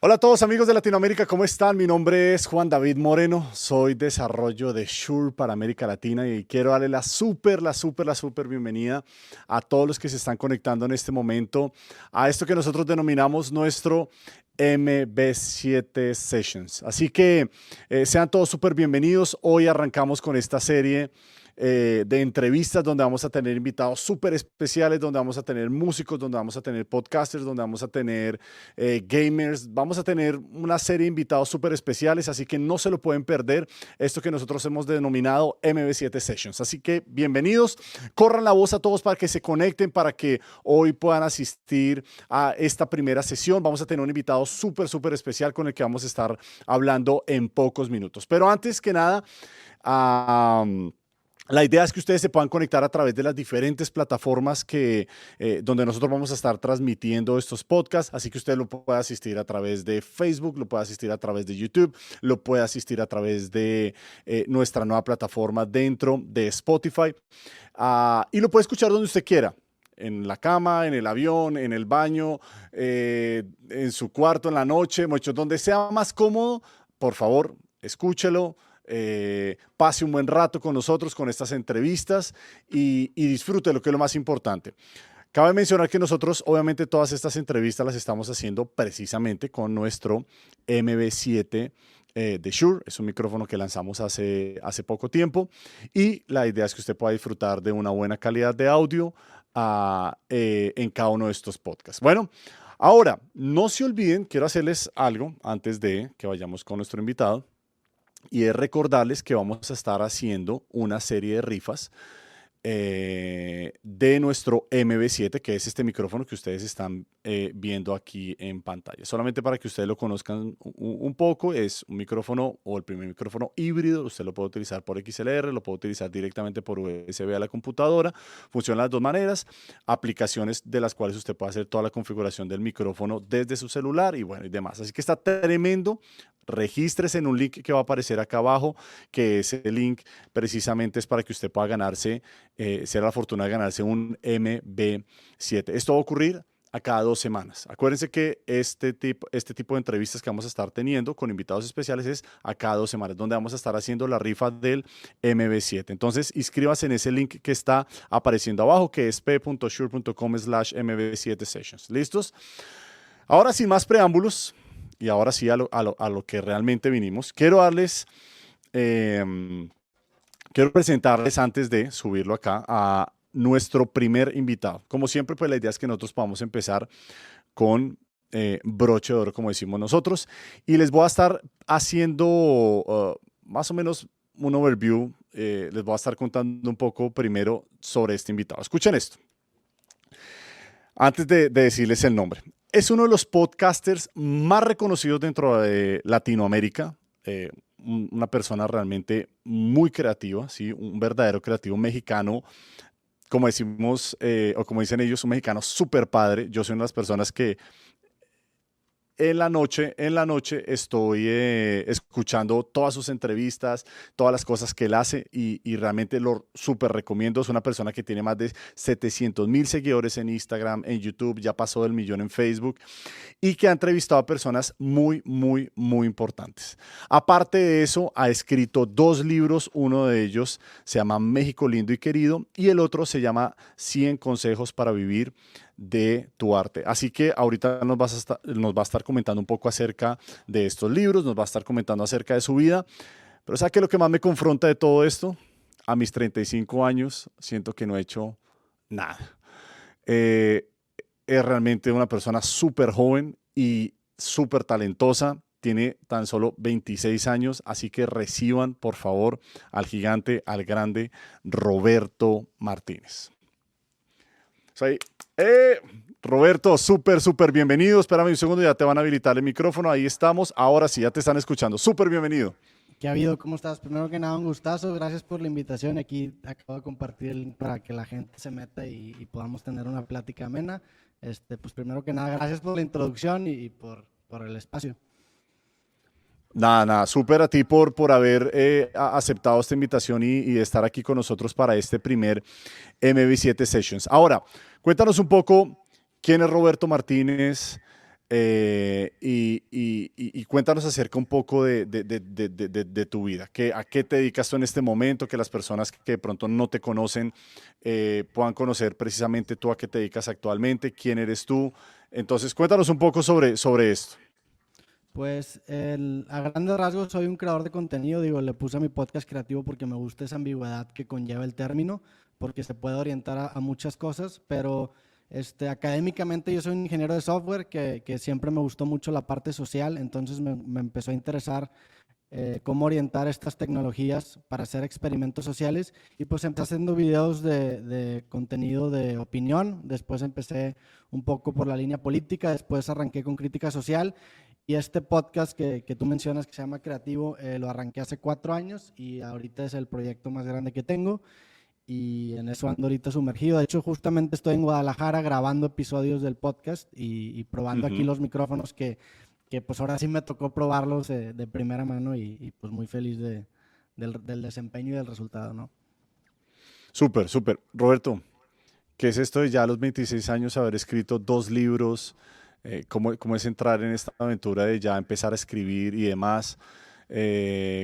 Hola a todos amigos de Latinoamérica, ¿cómo están? Mi nombre es Juan David Moreno, soy desarrollo de Shure para América Latina y quiero darle la súper bienvenida a todos los que se están conectando en este momento a esto que nosotros denominamos nuestro MB7 Sessions. Así que sean todos súper bienvenidos. Hoy arrancamos con esta serie de entrevistas donde vamos a tener invitados súper especiales, donde vamos a tener músicos, donde vamos a tener podcasters, donde vamos a tener gamers. Vamos a tener una serie de invitados súper especiales, así que no se lo pueden perder esto que nosotros hemos denominado MB7 Sessions. Así que bienvenidos, corran la voz a todos para que se conecten, para que hoy puedan asistir a esta primera sesión. Vamos a tener un invitado súper especial con el que vamos a estar hablando en pocos minutos. Pero antes que nada, la idea es que ustedes se puedan conectar a través de las diferentes plataformas donde nosotros vamos a estar transmitiendo estos podcasts, así que usted lo puede asistir a través de Facebook, lo puede asistir a través de YouTube, lo puede asistir a través de nuestra nueva plataforma dentro de Spotify, y lo puede escuchar donde usted quiera. En la cama, en el avión, en el baño, en su cuarto, en la noche, mucho, donde sea más cómodo, por favor, escúchelo. Pase un buen rato con nosotros, con estas entrevistas y disfrute lo que es lo más importante. Cabe mencionar que nosotros, obviamente, todas estas entrevistas las estamos haciendo precisamente con nuestro MB7 de Shure. Es un micrófono que lanzamos hace poco tiempo y la idea es que usted pueda disfrutar de una buena calidad de audio en cada uno de estos podcasts. Bueno, ahora, no se olviden, quiero hacerles algo antes de que vayamos con nuestro invitado. Y es recordarles que vamos a estar haciendo una serie de rifas de nuestro MB7, que es este micrófono que ustedes están viendo aquí en pantalla. Solamente para que ustedes lo conozcan un poco, es un micrófono o el primer micrófono híbrido. Usted lo puede utilizar por XLR, lo puede utilizar directamente por USB a la computadora. Funciona de las dos maneras. Aplicaciones de las cuales usted puede hacer toda la configuración del micrófono desde su celular y bueno, y demás. Así que está tremendo. Regístrese en un link que va a aparecer acá abajo, que ese link precisamente es para que usted pueda ganarse, sea la fortuna de ganarse un MB7. Esto va a ocurrir a cada 2 semanas. Acuérdense que este tipo de entrevistas que vamos a estar teniendo con invitados especiales es a cada 2 semanas, donde vamos a estar haciendo la rifa del MB7. Entonces, inscríbase en ese link que está apareciendo abajo, que es p.shure.com/MB7 Sessions. ¿Listos? Ahora, sin más preámbulos, y ahora sí a lo que realmente vinimos, quiero presentarles antes de subirlo acá a nuestro primer invitado. Como siempre, pues la idea es que nosotros podamos empezar con broche de oro, como decimos nosotros, y les voy a estar haciendo más o menos un overview, les voy a estar contando un poco primero sobre este invitado. Escuchen esto, antes de decirles el nombre. Es uno de los podcasters más reconocidos dentro de Latinoamérica, una persona realmente muy creativa, ¿sí? Un verdadero creativo mexicano, como decimos, o como dicen ellos, un mexicano súper padre. Yo soy una de las personas que en la noche estoy escuchando todas sus entrevistas, todas las cosas que él hace y realmente lo súper recomiendo. Es una persona que tiene más de 700,000 seguidores en Instagram, en YouTube, ya pasó del 1,000,000 en Facebook y que ha entrevistado a personas muy importantes. Aparte de eso, ha escrito 2 libros. Uno de ellos se llama México lindo y querido y el otro se llama 100 consejos para vivir de tu arte. Así que ahorita nos va a estar comentando un poco acerca de estos libros, nos va a estar comentando acerca de su vida. Pero ¿sabe qué es lo que más me confronta de todo esto? A mis 35 años siento que no he hecho nada. Es realmente una persona súper joven y súper talentosa. Tiene tan solo 26 años, así que reciban, por favor, al gigante, al grande Roberto Martínez. Soy, Roberto, súper bienvenido. Espérame un segundo, ya te van a habilitar el micrófono. Ahí estamos. Ahora sí, ya te están escuchando. Súper bienvenido. ¿Qué ha habido? ¿Cómo estás? Primero que nada, un gustazo. Gracias por la invitación. Aquí acabo de compartir el link para que la gente se meta y podamos tener una plática amena. Pues primero que nada, gracias por la introducción y por el espacio. Nada, súper a ti por haber aceptado esta invitación y estar aquí con nosotros para este primer MB7 Sessions. Ahora, cuéntanos un poco quién es Roberto Martínez cuéntanos acerca un poco de tu vida. ¿A qué te dedicas tú en este momento? Que las personas que de pronto no te conocen puedan conocer precisamente tú a qué te dedicas actualmente, quién eres tú. Entonces, cuéntanos un poco sobre esto. Pues a grandes rasgos soy un creador de contenido, digo, le puse a mi podcast creativo porque me gusta esa ambigüedad que conlleva el término, porque se puede orientar a muchas cosas, pero académicamente yo soy un ingeniero de software que siempre me gustó mucho la parte social, entonces me empezó a interesar cómo orientar estas tecnologías para hacer experimentos sociales y pues empecé haciendo videos de contenido de opinión, después empecé un poco por la línea política, después arranqué con crítica social y este podcast que tú mencionas que se llama Creativo, lo arranqué hace 4 años y ahorita es el proyecto más grande que tengo y en eso ando ahorita sumergido. De hecho, justamente estoy en Guadalajara grabando episodios del podcast y probando aquí Ujú. los micrófonos que pues ahora sí me tocó probarlos de primera mano pues muy feliz del desempeño y del resultado, ¿no? Súper, súper. Roberto, ¿qué es esto de ya a los 26 años haber escrito 2 libros? ¿Cómo es entrar en esta aventura de ya empezar a escribir y demás?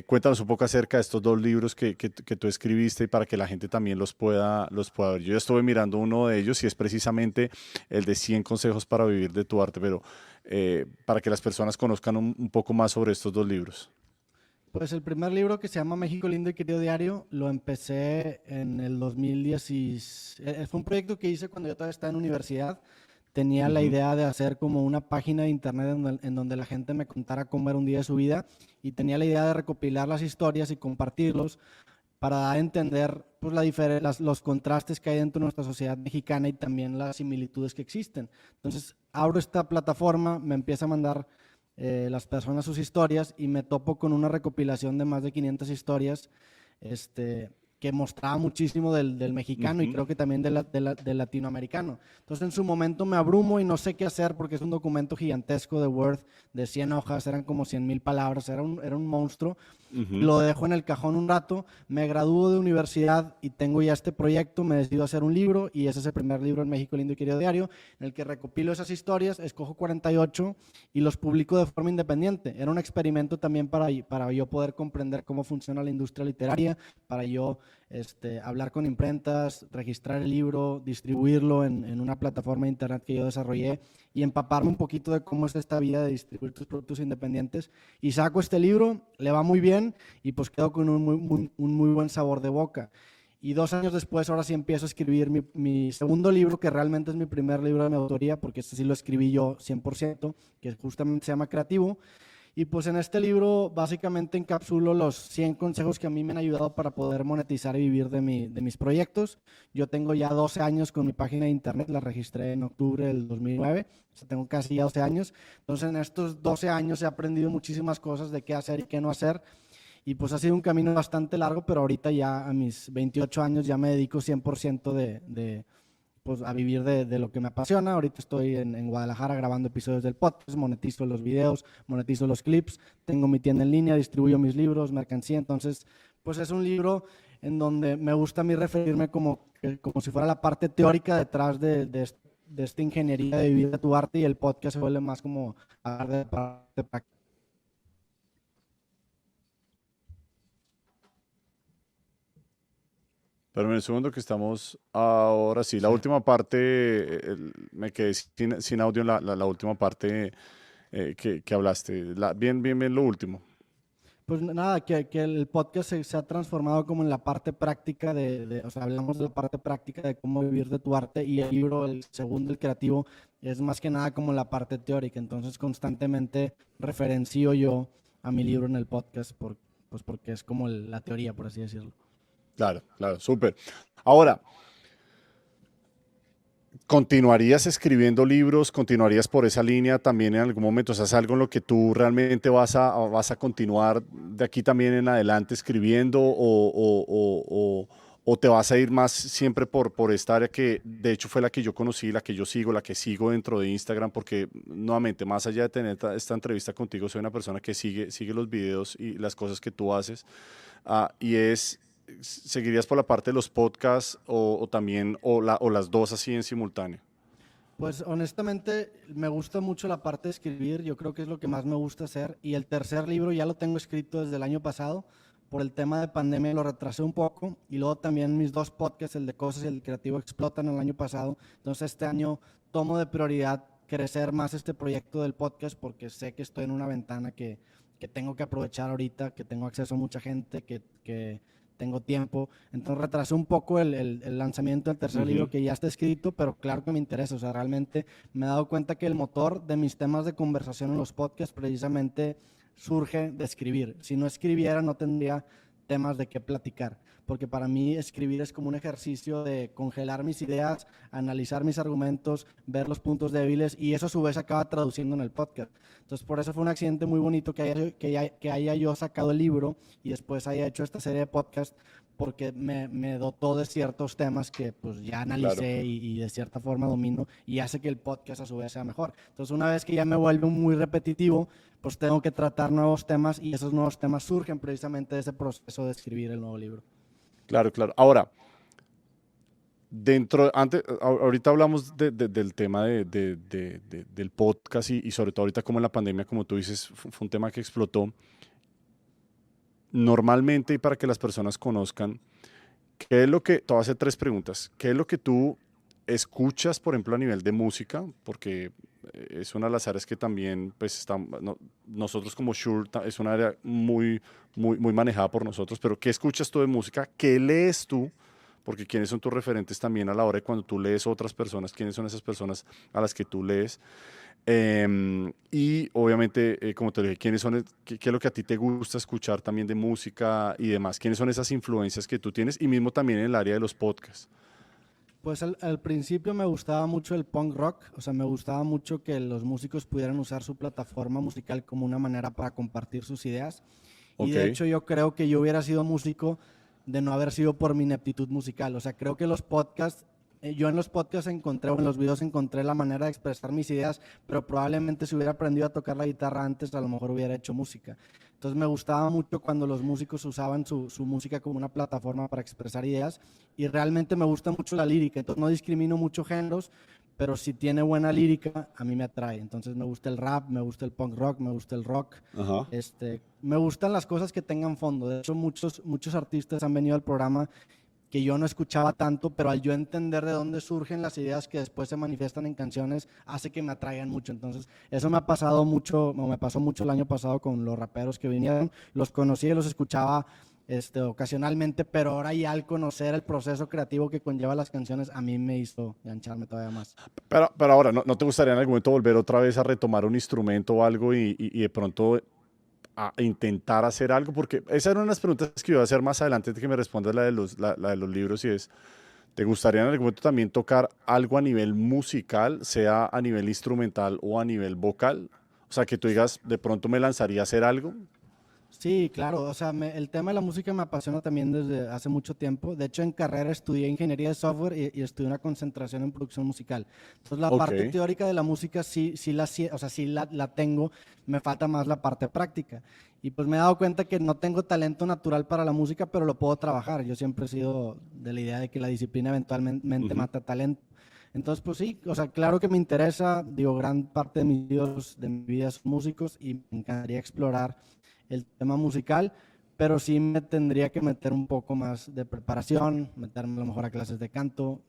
Cuéntanos un poco acerca de estos 2 libros que tú escribiste y para que la gente también los pueda ver. Yo ya estuve mirando uno de ellos y es precisamente el de 100 consejos para vivir de tu arte, pero para que las personas conozcan un poco más sobre estos 2 libros. Pues el primer libro que se llama México lindo y querido diario lo empecé en el 2010 fue un proyecto que hice cuando yo todavía estaba en universidad. Tenía la Ujú, idea de hacer como una página de internet en donde la gente me contara cómo era un día de su vida y tenía la idea de recopilar las historias y compartirlos para dar a entender pues, los contrastes que hay dentro de nuestra sociedad mexicana y también las similitudes que existen. Entonces, abro esta plataforma, me empieza a mandar las personas sus historias y me topo con una recopilación de más de 500 historias que mostraba muchísimo del mexicano y ujú. creo que también del latinoamericano. Entonces en su momento me abrumo y no sé qué hacer porque es un documento gigantesco de Word de 100 hojas, eran como 100,000 palabras, era un monstruo. Ujú. Lo dejo en el cajón un rato, me gradúo de universidad y tengo ya este proyecto, me decido hacer un libro y ese es el primer libro en México Lindo y Querido Diario, en el que recopilo esas historias, escojo 48 y los publico de forma independiente. Era un experimento también para yo poder comprender cómo funciona la industria literaria, para yo hablar con imprentas, registrar el libro, distribuirlo en una plataforma de internet que yo desarrollé y empaparme un poquito de cómo es esta vida de distribuir tus productos independientes. Y saco este libro, le va muy bien y pues quedo con un muy buen sabor de boca. Y 2 años después, ahora sí empiezo a escribir mi segundo libro, que realmente es mi primer libro de mi autoría, porque este sí lo escribí yo 100%, que justamente se llama Creativo. Y pues en este libro básicamente encapsulo los 100 consejos que a mí me han ayudado para poder monetizar y vivir de mis proyectos. Yo tengo ya 12 años con mi página de internet, la registré en octubre del 2009, o sea, tengo casi ya 12 años. Entonces en estos 12 años he aprendido muchísimas cosas de qué hacer y qué no hacer. Y pues ha sido un camino bastante largo, pero ahorita ya a mis 28 años ya me dedico 100% pues, a vivir de lo que me apasiona. Ahorita estoy en Guadalajara grabando episodios del podcast, monetizo los videos, monetizo los clips, tengo mi tienda en línea, distribuyo mis libros, mercancía. Entonces, pues es un libro en donde me gusta a mí referirme como si fuera la parte teórica detrás de esta ingeniería de vivir de tu arte y el podcast se vuelve más como hablar de la parte práctica. Pero en el segundo que estamos ahora sí, la Sí. última parte, me quedé sin audio en la última parte que hablaste. Bien, bien, bien lo último. Pues nada, que el podcast se ha transformado como en la parte práctica o sea, hablamos de la parte práctica de cómo vivir de tu arte y el libro, el segundo, el creativo, es más que nada como la parte teórica. Entonces constantemente referencio yo a mi libro en el podcast pues porque es como la teoría, por así decirlo. Claro, claro, súper. Ahora, ¿continuarías escribiendo libros? ¿Continuarías por esa línea también en algún momento? O sea, ¿es algo en lo que tú realmente vas a continuar de aquí también en adelante escribiendo o te vas a ir más siempre por esta área que de hecho fue la que yo conocí, la que yo sigo, la que sigo dentro de Instagram? Porque nuevamente, más allá de tener esta entrevista contigo, soy una persona que sigue los videos y las cosas que tú haces. Y ¿seguirías por la parte de los podcasts o también, o las dos así en simultáneo? Pues honestamente me gusta mucho la parte de escribir, yo creo que es lo que más me gusta hacer y el tercer libro ya lo tengo escrito desde el año pasado, por el tema de pandemia lo retrasé un poco y luego también mis dos podcasts, el de Cosas y el Creativo Explotan el año pasado, entonces este año tomo de prioridad crecer más este proyecto del podcast porque sé que estoy en una ventana que tengo que aprovechar ahorita, que tengo acceso a mucha gente, que tengo tiempo. Entonces retrasé un poco el lanzamiento del tercer libro que ya está escrito, pero claro que me interesa. O sea, realmente me he dado cuenta que el motor de mis temas de conversación en los podcasts precisamente surge de escribir. Si no escribiera, no tendría temas de qué platicar, porque para mí escribir es como un ejercicio de congelar mis ideas, analizar mis argumentos, ver los puntos débiles y eso a su vez acaba traduciendo en el podcast. Entonces por eso fue un accidente muy bonito que haya yo sacado el libro y después haya hecho esta serie de podcast porque me dotó de ciertos temas que pues ya Claro. analicé y de cierta forma domino y hace que el podcast a su vez sea mejor. Entonces una vez que ya me vuelve muy repetitivo, pues tengo que tratar nuevos temas y esos nuevos temas surgen precisamente de ese proceso de escribir el nuevo libro. Claro, claro. Ahora, ahorita hablamos del tema del podcast y sobre todo ahorita como en la pandemia, como tú dices, fue un tema que explotó. Normalmente, y para que las personas conozcan, ¿qué es lo que, te voy a hacer tres preguntas, ¿qué es lo que tú escuchas, por ejemplo, a nivel de música? Porque es una de las áreas que también, pues, nosotros como Shure, es una área muy manejada por nosotros, pero ¿qué escuchas tú de música? ¿Qué lees tú? Porque ¿quiénes son tus referentes también a la hora de cuando tú lees a otras personas? ¿Quiénes son esas personas a las que tú lees? Y obviamente, como te dije, ¿qué es lo que a ti te gusta escuchar también de música y demás? ¿Quiénes son esas influencias que tú tienes? Y mismo también en el área de los podcasts. Pues al principio me gustaba mucho el punk rock, o sea, me gustaba mucho que los músicos pudieran usar su plataforma musical como una manera para compartir sus ideas. Y Ok, de hecho yo creo que yo hubiera sido músico de no haber sido por mi ineptitud musical. O sea, creo que los podcasts, yo en los podcasts encontré, o en los videos encontré la manera de expresar mis ideas, pero probablemente si hubiera aprendido a tocar la guitarra antes, a lo mejor hubiera hecho música. Entonces me gustaba mucho cuando los músicos usaban su música como una plataforma para expresar ideas y realmente me gusta mucho la lírica, entonces no discrimino mucho géneros, pero si tiene buena lírica, a mí me atrae. Entonces me gusta el rap, me gusta el punk rock, me gusta el rock. ajá. Me gustan las cosas que tengan fondo. De hecho, muchos artistas han venido al programa que yo no escuchaba tanto, pero al yo entender de dónde surgen las ideas que después se manifiestan en canciones, hace que me atraigan mucho. Entonces, eso me ha pasado mucho, o me pasó mucho el año pasado con los raperos que vinieron. Los conocí y los escuchaba ocasionalmente, pero ahora ya al conocer el proceso creativo que conlleva las canciones, a mí me hizo engancharme todavía más. Pero ahora, ¿no te gustaría en algún momento volver otra vez a retomar un instrumento o algo y de pronto a intentar hacer algo? Porque esa era una de las preguntas que iba a hacer más adelante de que me respondas la de los libros y es, ¿te gustaría en algún momento también tocar algo a nivel musical, sea a nivel instrumental o a nivel vocal? O sea, que tú digas, de pronto me lanzaría a hacer algo. Sí, claro, o sea, el tema de la música me apasiona también desde hace mucho tiempo. De hecho, en carrera estudié ingeniería de software y estudié una concentración en producción musical. Entonces, la Ok, parte teórica de la música o sea, la tengo, me falta más la parte práctica. Y pues me he dado cuenta que no tengo talento natural para la música, pero lo puedo trabajar. Yo siempre he sido de la idea de que la disciplina eventualmente ujú, mata talento. Entonces, pues sí, o sea, claro que me interesa, digo, gran parte de mi vida son músicos y me encantaría explorar el tema musical, pero sí me tendría que meter un poco más de preparación, meterme a lo mejor a clases de canto,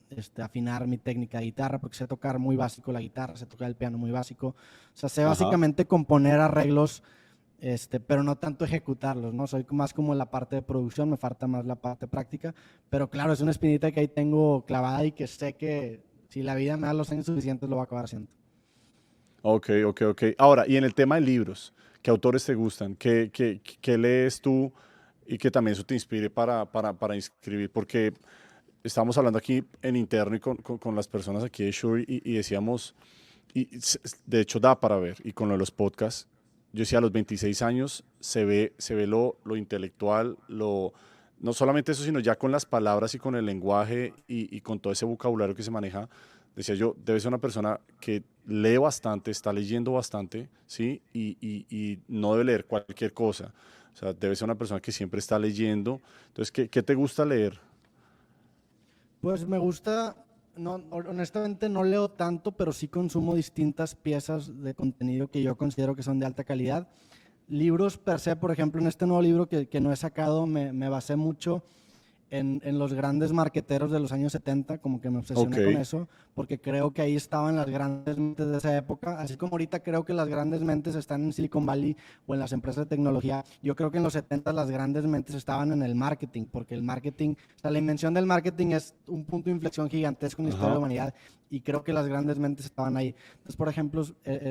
afinar mi técnica de guitarra, porque sé tocar muy básico la guitarra, sé tocar el piano muy básico. O sea, sé ajá. básicamente componer arreglos, pero no tanto ejecutarlos, ¿no? Soy más como la parte de producción, me falta más la parte práctica, pero claro, es una espinita que ahí tengo clavada y que sé que si la vida me da los años suficientes lo va a acabar haciendo. Ok. Ahora, y en el tema de libros, ¿qué autores te gustan? ¿Qué lees tú y que también eso te inspire para inscribir? Porque estábamos hablando aquí en interno y con las personas aquí de Shure y decíamos, de hecho da para ver, y con lo de los podcasts, yo decía a los 26 años se ve lo intelectual, no solamente eso, sino ya con las palabras y con el lenguaje y con todo ese vocabulario que se maneja, decía yo, debe ser una persona que lee bastante, está leyendo bastante, ¿sí? Y no debe leer cualquier cosa. O sea, debe ser una persona que siempre está leyendo. Entonces, ¿qué te gusta leer? Pues me gusta, no, honestamente no leo tanto, pero sí consumo distintas piezas de contenido que yo considero que son de alta calidad. Libros per se, por ejemplo, en este nuevo libro que no he sacado, me basé mucho en los grandes marqueteros de los años 70, como que me Ok, obsesioné con eso, porque creo que ahí estaban las grandes mentes de esa época, así como ahorita creo que las grandes mentes están en Silicon Valley o en las empresas de tecnología. Yo creo que en los 70 las grandes mentes estaban en el marketing, porque el marketing, o sea, la invención del marketing es un punto de inflexión gigantesco en la historia de ajá, la humanidad, y creo que las grandes mentes estaban ahí. Entonces, por ejemplo,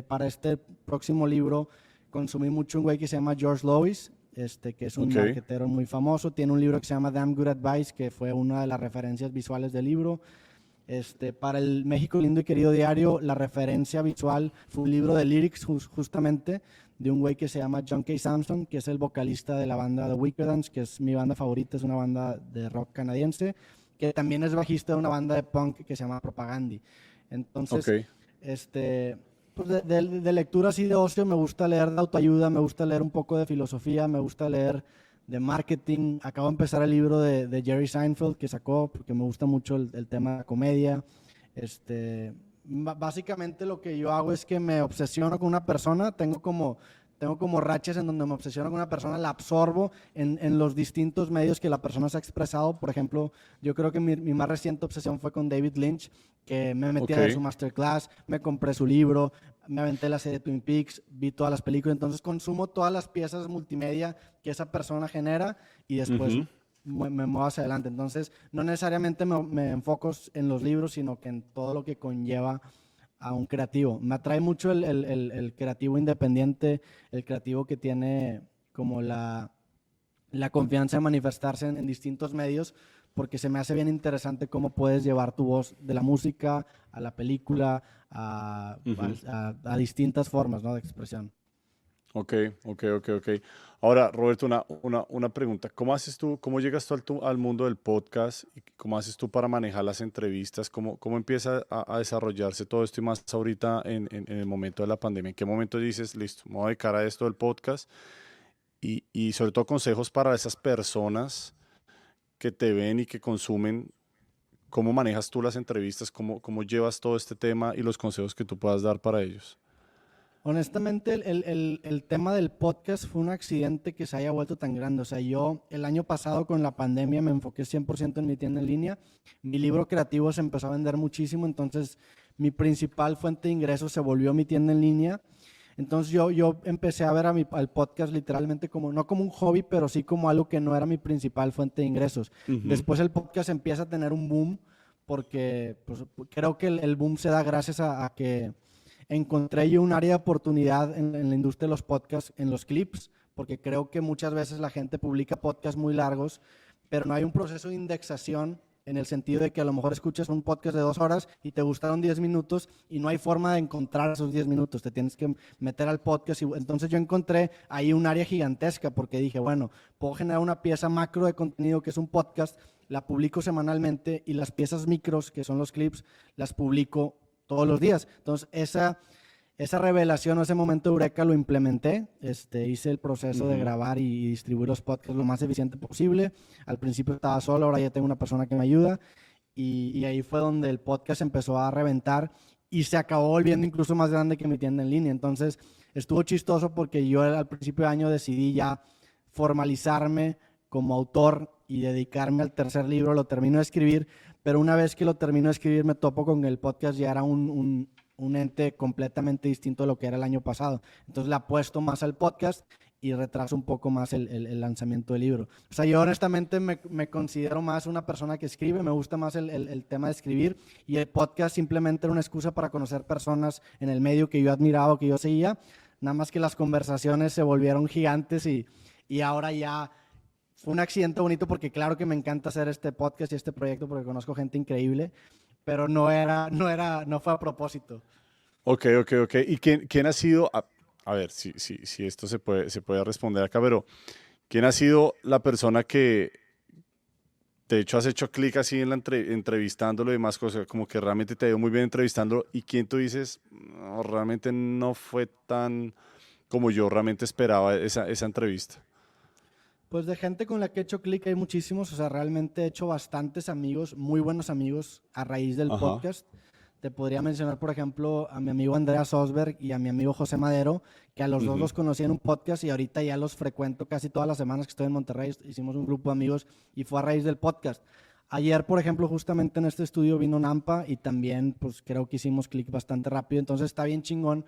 para este próximo libro consumí mucho un güey que se llama George Lois, que es un ok, marketero muy famoso. Tiene un libro que se llama Damn Good Advice, que fue una de las referencias visuales del libro. Para el México Lindo y Querido Diario, la referencia visual fue un libro de lyrics justamente de un güey que se llama John K. Samson, que es el vocalista de la banda The Weakerthans, que es mi banda favorita, es una banda de rock canadiense, que también es bajista de una banda de punk que se llama Propagandhi. ok, Entonces, pues de lectura así de ocio, me gusta leer de autoayuda, me gusta leer un poco de filosofía, me gusta leer de marketing. Acabo de empezar el libro de Jerry Seinfeld que sacó, porque me gusta mucho el tema de la comedia. Básicamente lo que yo hago es que me obsesiono con una persona, tengo como rachas en donde me obsesiono con una persona, la absorbo en los distintos medios que la persona se ha expresado. Por ejemplo, yo creo que mi más reciente obsesión fue con David Lynch, que me metí a ver su ok, masterclass, me compré su libro, me aventé la serie Twin Peaks, vi todas las películas, entonces consumo todas las piezas multimedia que esa persona genera y después ujú, me muevo hacia adelante. Entonces, no necesariamente me enfoco en los libros, sino que en todo lo que conlleva a un creativo. Me atrae mucho el creativo independiente, el creativo que tiene como la confianza de manifestarse en distintos medios, porque se me hace bien interesante cómo puedes llevar tu voz de la música a la película, ujú. a distintas formas, ¿no?, de expresión. Ok, ok, ok, ok. Ahora, Roberto, una pregunta. ¿Cómo haces tú, cómo llegas tú al mundo del podcast y cómo haces tú para manejar las entrevistas? ¿Cómo empieza a desarrollarse todo esto y más ahorita en el momento de la pandemia? ¿En qué momento dices, listo, me voy a dedicar a esto del podcast? Y sobre todo consejos para esas personas que te ven y que consumen. ¿Cómo manejas tú las entrevistas? ¿Cómo llevas todo este tema y los consejos que tú puedas dar para ellos? Honestamente, el tema del podcast fue un accidente que se haya vuelto tan grande. O sea, yo el año pasado con la pandemia me enfoqué 100% en mi tienda en línea. Mi libro creativo se empezó a vender muchísimo, entonces mi principal fuente de ingresos se volvió mi tienda en línea. Entonces yo empecé a ver al podcast literalmente como, no como un hobby, pero sí como algo que no era mi principal fuente de ingresos. Ujú, Después el podcast empieza a tener un boom porque pues, creo que el boom se da gracias a que encontré yo un área de oportunidad en la industria de los podcasts, en los clips, porque creo que muchas veces la gente publica podcasts muy largos, pero no hay un proceso de indexación en el sentido de que a lo mejor escuchas un podcast de 2 horas y te gustaron 10 minutos y no hay forma de encontrar esos 10 minutos, te tienes que meter al podcast. Entonces yo encontré ahí un área gigantesca porque dije, bueno, puedo generar una pieza macro de contenido que es un podcast, la publico semanalmente y las piezas micros, que son los clips, las publico todos los días. Entonces esa revelación o ese momento eureka lo implementé. Hice el proceso de ujú. grabar y distribuir los podcasts lo más eficiente posible. Al principio estaba solo, ahora ya tengo una persona que me ayuda. Y ahí fue donde el podcast empezó a reventar y se acabó volviendo incluso más grande que mi tienda en línea. Entonces estuvo chistoso porque yo al principio de año decidí ya formalizarme como autor y dedicarme al tercer libro. Lo termino de escribir, pero una vez que lo termino de escribir me topo con que el podcast ya era un ente completamente distinto de lo que era el año pasado. Entonces le apuesto más al podcast y retraso un poco más el lanzamiento del libro. O sea, yo honestamente me considero más una persona que escribe, me gusta más el tema de escribir, y el podcast simplemente era una excusa para conocer personas en el medio que yo admiraba, que yo seguía, nada más que las conversaciones se volvieron gigantes y ahora ya fue un accidente bonito porque claro que me encanta hacer este podcast y este proyecto porque conozco gente increíble, pero no fue a propósito. Ok, ok, ok. ¿Y quién ha sido, a ver, si esto se puede responder acá, pero quién ha sido la persona que, de hecho, has hecho clic así en entrevistándolo y demás cosas, como que realmente te ha ido muy bien entrevistándolo y quién tú dices, no, realmente no fue tan como yo realmente esperaba esa entrevista? Pues de gente con la que he hecho clic hay muchísimos, o sea, realmente he hecho bastantes amigos, muy buenos amigos a raíz del Ajá. podcast. Te podría mencionar, por ejemplo, a mi amigo Andreas Osberg y a mi amigo José Madero, que a los dos Ujú. los conocí en un podcast y ahorita ya los frecuento casi todas las semanas que estoy en Monterrey. Hicimos un grupo de amigos y fue a raíz del podcast. Ayer, por ejemplo, justamente en este estudio vino Nampa y también, pues creo que hicimos clic bastante rápido, entonces está bien chingón.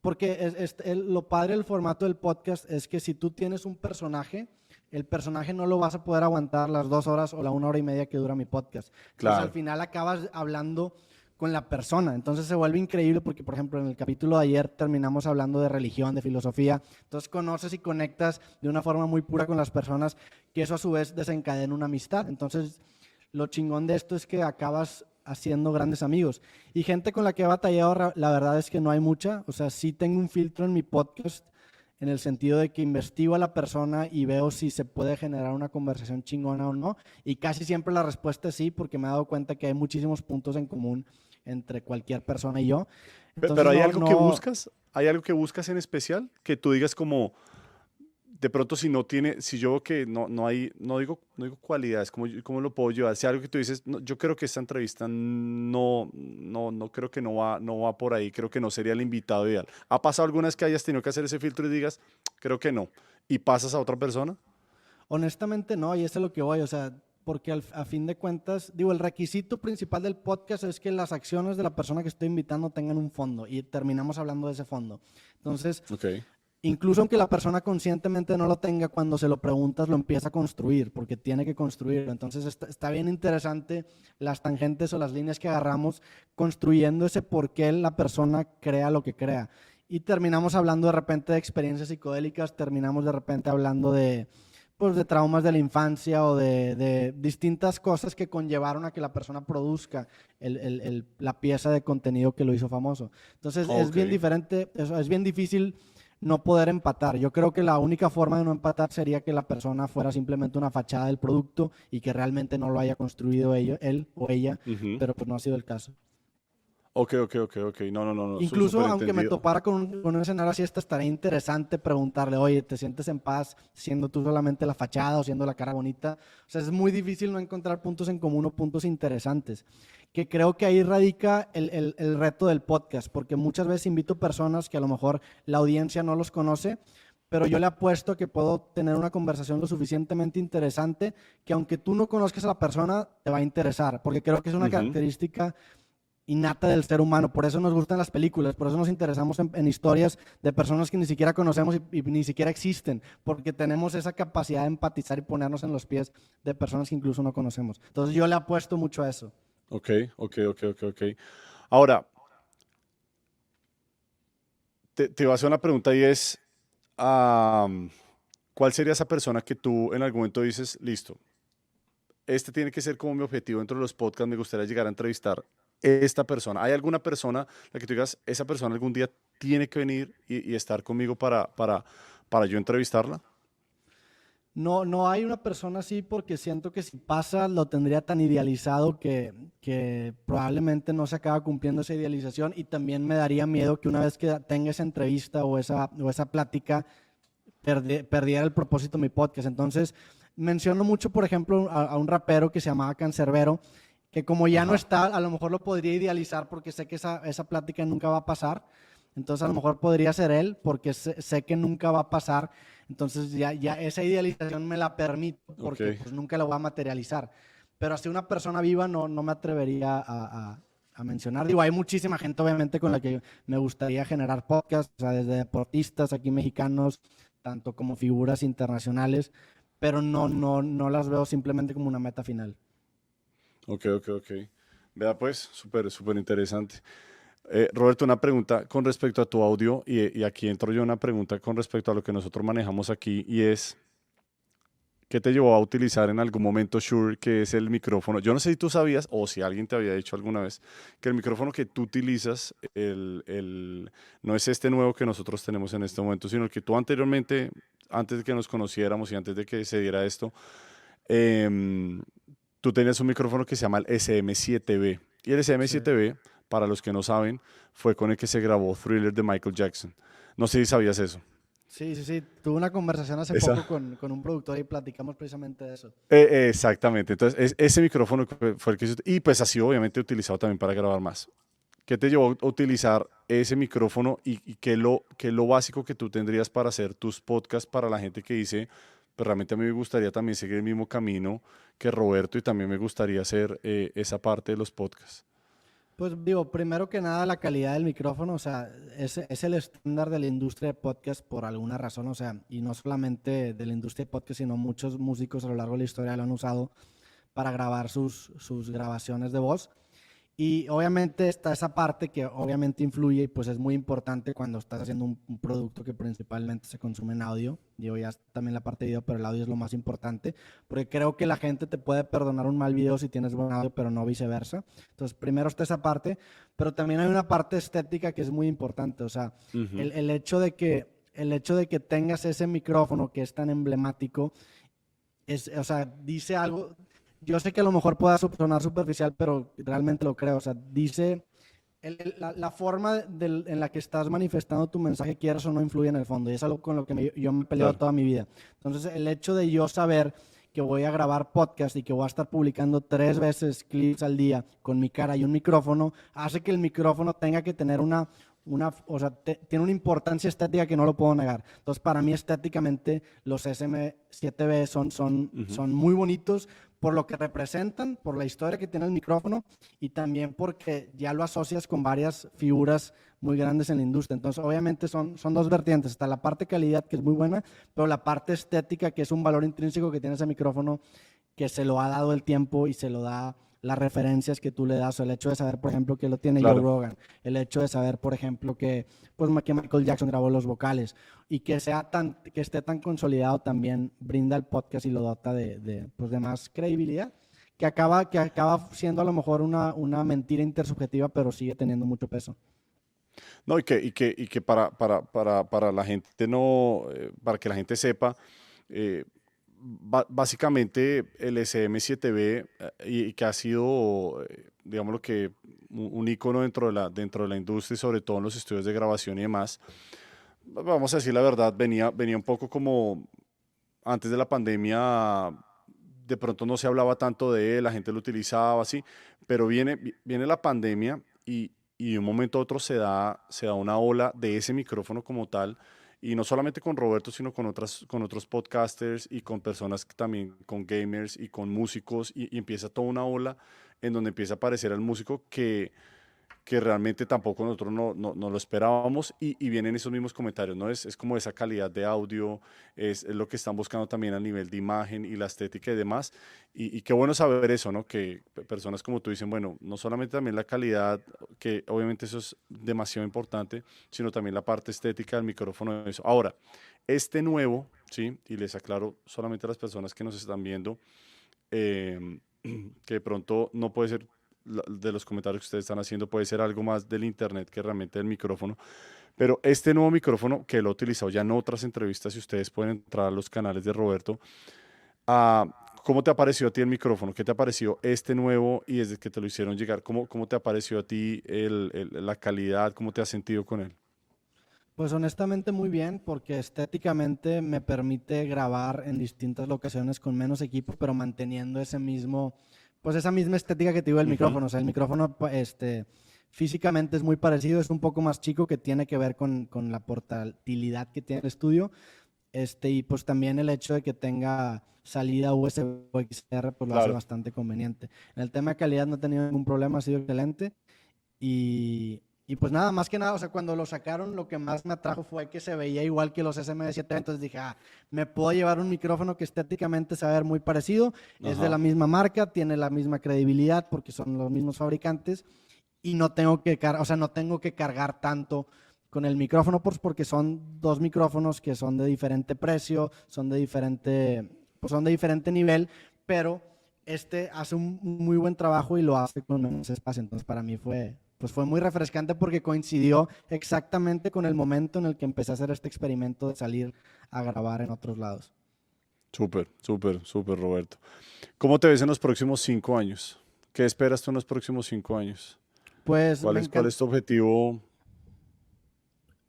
Porque lo padre del formato del podcast es que si tú tienes un personaje, el personaje no lo vas a poder aguantar las 2 horas o la 1 hora y media que dura mi podcast. Entonces al Claro. final acabas hablando con la persona. Entonces se vuelve increíble porque, por ejemplo, en el capítulo de ayer terminamos hablando de religión, de filosofía. Entonces conoces y conectas de una forma muy pura con las personas, que eso a su vez desencadena una amistad. Entonces lo chingón de esto es que acabas haciendo grandes amigos. Y gente con la que he batallado, la verdad es que no hay mucha. O sea, sí tengo un filtro en mi podcast en el sentido de que investigo a la persona y veo si se puede generar una conversación chingona o no. Y casi siempre la respuesta es sí, porque me he dado cuenta que hay muchísimos puntos en común entre cualquier persona y yo. Pero Entonces, ¿hay no, algo que no, buscas? ¿Hay algo que buscas en especial? Que tú digas como, de pronto si no tiene, si yo veo que no hay, no digo cualidades, ¿cómo lo puedo llevar? Si algo que tú dices, "No, yo creo que esta entrevista no creo que no va por ahí, creo que no sería el invitado ideal. ¿Ha pasado alguna vez que hayas tenido que hacer ese filtro y digas, creo que no, y pasas a otra persona? honestamente no, y eso es lo que voy, o sea, porque a fin de cuentas, digo, el requisito principal del podcast es que las acciones de la persona que estoy invitando tengan un fondo y terminamos hablando de ese fondo. Entonces, Ok, incluso aunque la persona conscientemente no lo tenga, cuando se lo preguntas lo empieza a construir, porque tiene que construirlo. Entonces está bien interesante las tangentes o las líneas que agarramos construyendo ese por qué la persona crea lo que crea. Y terminamos hablando de repente de experiencias psicodélicas, terminamos de repente hablando de, pues, de traumas de la infancia o de distintas cosas que conllevaron a que la persona produzca la pieza de contenido que lo hizo famoso. Entonces es ok. bien diferente, es bien difícil no poder empatar. Yo creo que la única forma de no empatar sería que la persona fuera simplemente una fachada del producto y que realmente no lo haya construido él o ella, Ujú. pero pues no ha sido el caso. Ok. No, Incluso súper aunque me entendido. topara con un escenario así, esta estaría interesante preguntarle, oye, ¿te sientes en paz siendo tú solamente la fachada o siendo la cara bonita? O sea, es muy difícil no encontrar puntos en común o puntos interesantes, que creo que ahí radica el reto del podcast, porque muchas veces invito personas que a lo mejor la audiencia no los conoce, pero yo le apuesto que puedo tener una conversación lo suficientemente interesante que aunque tú no conozcas a la persona, te va a interesar, porque creo que es una Ujú. característica innata del ser humano. Por eso nos gustan las películas, por eso nos interesamos en historias de personas que ni siquiera conocemos y ni siquiera existen, porque tenemos esa capacidad de empatizar y ponernos en los pies de personas que incluso no conocemos. Entonces yo le apuesto mucho a eso. Ok. Ahora, te voy a hacer una pregunta y es, am, ¿cuál sería esa persona que tú en algún momento dices, listo, este tiene que ser como mi objetivo dentro de los podcasts, me gustaría llegar a entrevistar esta persona? ¿Hay alguna persona la que tú digas, esa persona algún día tiene que venir y estar conmigo para yo entrevistarla? No, no hay una persona así porque siento que si pasa lo tendría tan idealizado que probablemente no se acaba cumpliendo esa idealización y también me daría miedo que una vez que tenga esa entrevista o esa plática perdiera el propósito de mi podcast. Entonces, menciono mucho, por ejemplo, a un rapero que se llamaba Cancerbero, que como ya no Ajá, está, a lo mejor lo podría idealizar porque sé que esa plática nunca va a pasar. Entonces, a lo mejor podría ser él porque sé que nunca va a pasar. Entonces, ya esa idealización me la permito ok, porque pues nunca la voy a materializar. Pero así una persona viva no me atrevería a mencionar. Digo, hay muchísima gente, obviamente, con la que me gustaría generar podcasts, o sea, desde deportistas aquí mexicanos, tanto como figuras internacionales, pero no las veo simplemente como una meta final. ok. Vea pues, súper interesante. Roberto, una pregunta con respecto a tu audio y aquí entro yo una pregunta con respecto a lo que nosotros manejamos aquí y es, ¿qué te llevó a utilizar en algún momento Shure, que es el micrófono? Yo no sé si tú sabías o si alguien te había dicho alguna vez que el micrófono que tú utilizas no es este nuevo que nosotros tenemos en este momento, sino el que tú anteriormente, antes de que nos conociéramos y antes de que se diera esto, em, tú tenías un micrófono que se llama el SM7B. Y el Sí. SM7B, para los que no saben, fue con el que se grabó Thriller de Michael Jackson. No sé si sabías eso. Sí. Tuve una conversación hace Esa. poco con un productor y platicamos precisamente de eso. Exactamente. Entonces, ese micrófono fue el que y pues ha sido obviamente utilizado también para grabar más. ¿Qué te llevó a utilizar ese micrófono y qué es lo básico que tú tendrías para hacer tus podcasts para la gente que dice, pues realmente a mí me gustaría también seguir el mismo camino que Roberto y también me gustaría hacer esa parte de los podcasts? Pues digo, primero que nada la calidad del micrófono, o sea, es el estándar de la industria de podcast por alguna razón, o sea, y no solamente de la industria de podcast, sino muchos músicos a lo largo de la historia lo han usado para grabar sus grabaciones de voz. Y obviamente está esa parte que obviamente influye y pues es muy importante cuando estás haciendo un producto que principalmente se consume en audio. Digo, ya está también la parte de video, pero el audio es lo más importante, porque creo que la gente te puede perdonar un mal video si tienes buen audio, pero no viceversa. Entonces, primero está esa parte, pero también hay una parte estética que es muy importante. O sea, Ujú. el hecho de que tengas ese micrófono que es tan emblemático, o sea, dice algo. Yo sé que a lo mejor pueda sonar superficial, pero realmente lo creo. O sea, dice la forma en la que estás manifestando tu mensaje, quieras o no, influye en el fondo. Y es algo con lo que yo me he peleado Claro. toda mi vida. Entonces, el hecho de yo saber que voy a grabar podcast y que voy a estar publicando 3 veces clips al día con mi cara y un micrófono, hace que el micrófono tenga que tener o sea, tiene una importancia estética que no lo puedo negar. Entonces, para mí estéticamente los SM7B Ujú. son muy bonitos por lo que representan, por la historia que tiene el micrófono y también porque ya lo asocias con varias figuras muy grandes en la industria. Entonces, obviamente son dos vertientes. Está la parte calidad, que es muy buena, pero la parte estética, que es un valor intrínseco que tiene ese micrófono, que se lo ha dado el tiempo y se lo da las referencias que tú le das, o el hecho de saber, por ejemplo, que lo tiene Joe Claro. Rogan, el hecho de saber, por ejemplo, que Michael Jackson grabó los vocales y que esté tan consolidado también brinda el podcast y lo dota pues de más credibilidad, que acaba siendo a lo mejor una mentira intersubjetiva, pero sigue teniendo mucho peso. No, y que para la gente no, para que la gente sepa, eh, básicamente el SM7B y que ha sido, digamos lo que, un icono dentro de la industria y sobre todo en los estudios de grabación y demás, vamos a decir la verdad, venía un poco como antes de la pandemia, de pronto no se hablaba tanto de él, la gente lo utilizaba así, pero viene la pandemia y de un momento a otro se da una ola de ese micrófono como tal, y no solamente con Roberto, sino con otros podcasters y con personas también, con gamers y con músicos, y empieza toda una ola en donde empieza a aparecer el músico que realmente tampoco nosotros no lo esperábamos y vienen esos mismos comentarios, ¿no? Es como esa calidad de audio, es lo que están buscando también a nivel de imagen y la estética y demás. Y qué bueno saber eso, ¿no? Que personas como tú dicen, bueno, no solamente también la calidad, que obviamente eso es demasiado importante, sino también la parte estética del micrófono. Eso. Ahora, este nuevo, ¿sí? Y les aclaro solamente a las personas que nos están viendo, eh, que de pronto no puede ser de los comentarios que ustedes están haciendo, puede ser algo más del internet que realmente del micrófono. Pero este nuevo micrófono que lo he utilizado ya en otras entrevistas, si ustedes pueden entrar a los canales de Roberto, ah, ¿cómo te ha parecido a ti el micrófono? ¿Qué te ha parecido este nuevo y desde que te lo hicieron llegar? ¿Cómo te ha parecido a ti la calidad? ¿Cómo te has sentido con él? Pues honestamente muy bien, porque estéticamente me permite grabar en distintas locaciones con menos equipo, pero manteniendo pues esa misma estética que te digo del Ujú. micrófono. O sea, el micrófono, físicamente es muy parecido, es un poco más chico, que tiene que ver con la portabilidad que tiene el estudio. Y pues también el hecho de que tenga salida USB o XLR, pues lo hace Claro. bastante conveniente. En el tema de calidad no he tenido ningún problema, ha sido excelente. Y pues nada, más que nada, o sea, cuando lo sacaron, lo que más me atrajo fue que se veía igual que los SM7, entonces dije, me puedo llevar un micrófono que estéticamente se va a ver muy parecido, es de la Ajá. misma marca, tiene la misma credibilidad porque son los mismos fabricantes y no tengo que o sea, no tengo que cargar tanto con el micrófono, pues porque son dos micrófonos que son de diferente precio, son de diferente nivel, pero este hace un muy buen trabajo y lo hace con menos espacio. Entonces, para mí fue muy refrescante porque coincidió exactamente con el momento en el que empecé a hacer este experimento de salir a grabar en otros lados. Súper, súper, súper, Roberto. ¿Cómo te ves en los próximos 5 años? ¿Qué esperas tú en los próximos 5 años? Pues ¿Cuál me es encanta. tu objetivo?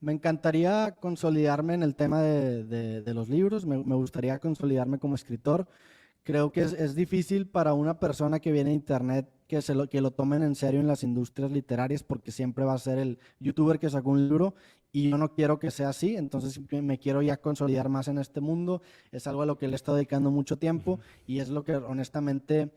Me encantaría consolidarme en el tema de los libros, me gustaría consolidarme como escritor. Creo que es difícil para una persona que viene de internet que lo tomen en serio en las industrias literarias porque siempre va a ser el youtuber que sacó un libro y yo no quiero que sea así, entonces me quiero ya consolidar más en este mundo. Es algo a lo que le he estado dedicando mucho tiempo y es lo que honestamente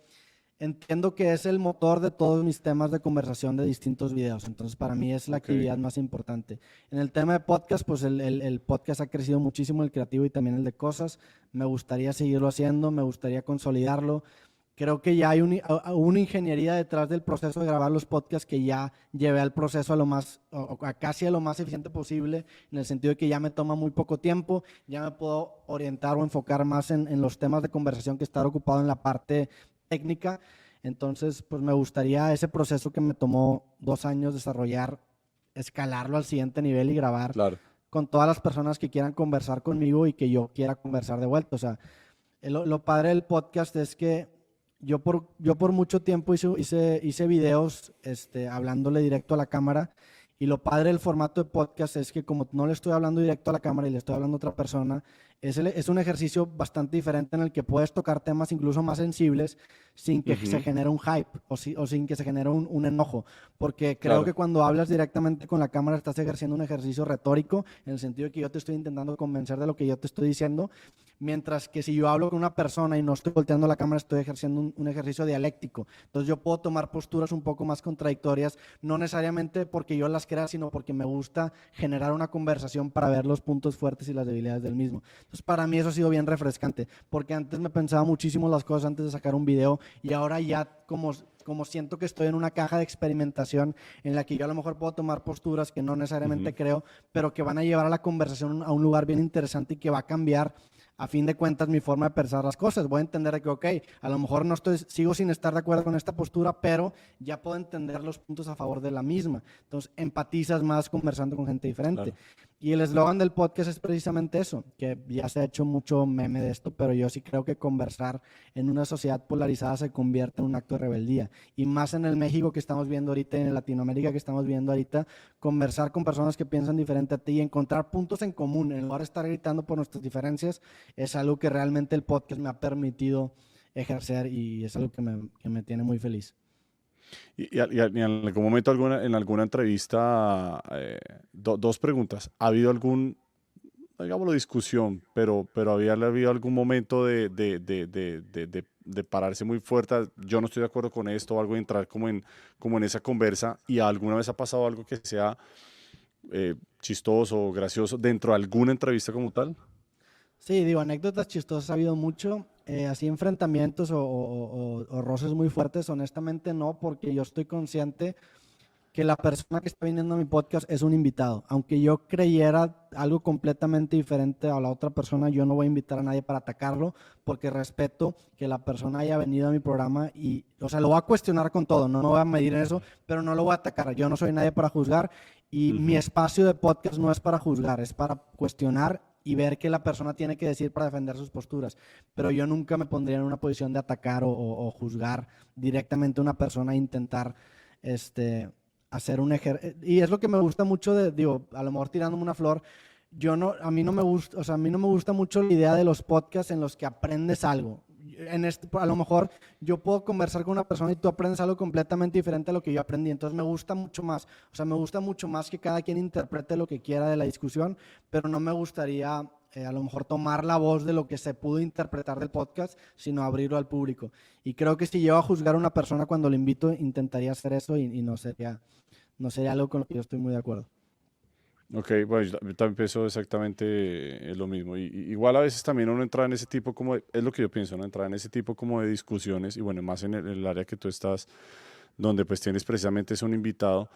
entiendo que es el motor de todos mis temas de conversación de distintos videos. Entonces, para mí es la Ok, actividad más importante. En el tema de podcast, pues el podcast ha crecido muchísimo, el creativo y también el de cosas. Me gustaría seguirlo haciendo, me gustaría consolidarlo. Creo que ya hay una ingeniería detrás del proceso de grabar los podcasts que ya llevé al proceso a lo más, o a casi a lo más eficiente posible, en el sentido de que ya me toma muy poco tiempo, ya me puedo orientar o enfocar más en los temas de conversación que estar ocupado en la parte técnica. Entonces, pues me gustaría ese proceso que me tomó 2 años desarrollar, escalarlo al siguiente nivel y grabar claro. con todas las personas que quieran conversar conmigo y que yo quiera conversar de vuelta. O sea, lo padre del podcast es que yo por mucho tiempo hice videos hablándole directo a la cámara y lo padre del formato de podcast es que como no le estoy hablando directo a la cámara y le estoy hablando a otra persona, es un ejercicio bastante diferente en el que puedes tocar temas incluso más sensibles sin que se Ujú, genere un hype o sin que se genere un enojo. Porque creo claro. que cuando hablas directamente con la cámara estás ejerciendo un ejercicio retórico en el sentido de que yo te estoy intentando convencer de lo que yo te estoy diciendo. Mientras que si yo hablo con una persona y no estoy volteando la cámara, estoy ejerciendo un ejercicio dialéctico. Entonces yo puedo tomar posturas un poco más contradictorias, no necesariamente porque yo las crea, sino porque me gusta generar una conversación para ver los puntos fuertes y las debilidades del mismo. Entonces para mí eso ha sido bien refrescante, porque antes me pensaba muchísimo las cosas antes de sacar un video y ahora ya como siento que estoy en una caja de experimentación en la que yo a lo mejor puedo tomar posturas que no necesariamente Ujú, creo, pero que van a llevar a la conversación a un lugar bien interesante y que va a cambiar a fin de cuentas mi forma de pensar las cosas. Voy a entender que, ok, a lo mejor no sigo sin estar de acuerdo con esta postura, pero ya puedo entender los puntos a favor de la misma. Entonces, empatizas más conversando con gente diferente. claro. Y el eslogan del podcast es precisamente eso, que ya se ha hecho mucho meme de esto, pero yo sí creo que conversar en una sociedad polarizada se convierte en un acto de rebeldía. Y más en el México que estamos viendo ahorita, en Latinoamérica que estamos viendo ahorita, conversar con personas que piensan diferente a ti y encontrar puntos en común, en lugar de estar gritando por nuestras diferencias, es algo que realmente el podcast me ha permitido ejercer y es algo que me tiene muy feliz. Y en algún momento, en alguna entrevista, dos preguntas. ¿Ha habido algún, digámoslo, discusión, pero había habido algún momento de pararse muy fuerte? Yo no estoy de acuerdo con esto, o algo de entrar como en esa conversa, y alguna vez ha pasado algo que sea chistoso o gracioso dentro de alguna entrevista como tal? Sí, digo, anécdotas chistosas ha habido mucho. Así enfrentamientos o roces muy fuertes, honestamente no, porque yo estoy consciente que la persona que está viniendo a mi podcast es un invitado. Aunque yo creyera algo completamente diferente a la otra persona, yo no voy a invitar a nadie para atacarlo, porque respeto que la persona haya venido a mi programa y, o sea, lo voy a cuestionar con todo, no me voy a medir en eso, pero no lo voy a atacar. Yo no soy nadie para juzgar y mi Ujú. espacio de podcast no es para juzgar, es para cuestionar y ver qué la persona tiene que decir para defender sus posturas. Pero yo nunca me pondría en una posición de atacar o juzgar directamente a una persona e intentar hacer un ejercicio. Y es lo que me gusta mucho digo, a lo mejor tirándome una flor, a mí no me gusta, o sea, a mí no me gusta mucho la idea de los podcasts en los que aprendes algo. A lo mejor yo puedo conversar con una persona y tú aprendes algo completamente diferente a lo que yo aprendí. Entonces me gusta mucho más. O sea, me gusta mucho más que cada quien interprete lo que quiera de la discusión, pero no me gustaría a lo mejor tomar la voz de lo que se pudo interpretar del podcast, sino abrirlo al público. Y creo que si yo a juzgar a una persona cuando le invito, intentaría hacer eso y no sería algo con lo que yo estoy muy de acuerdo. Ok, bueno, yo también pienso exactamente lo mismo. Igual a veces también uno entra en ese tipo como, es lo que yo pienso, ¿no? Entrar en ese tipo como de discusiones y bueno, más en el área que tú estás, donde pues tienes precisamente es un invitado.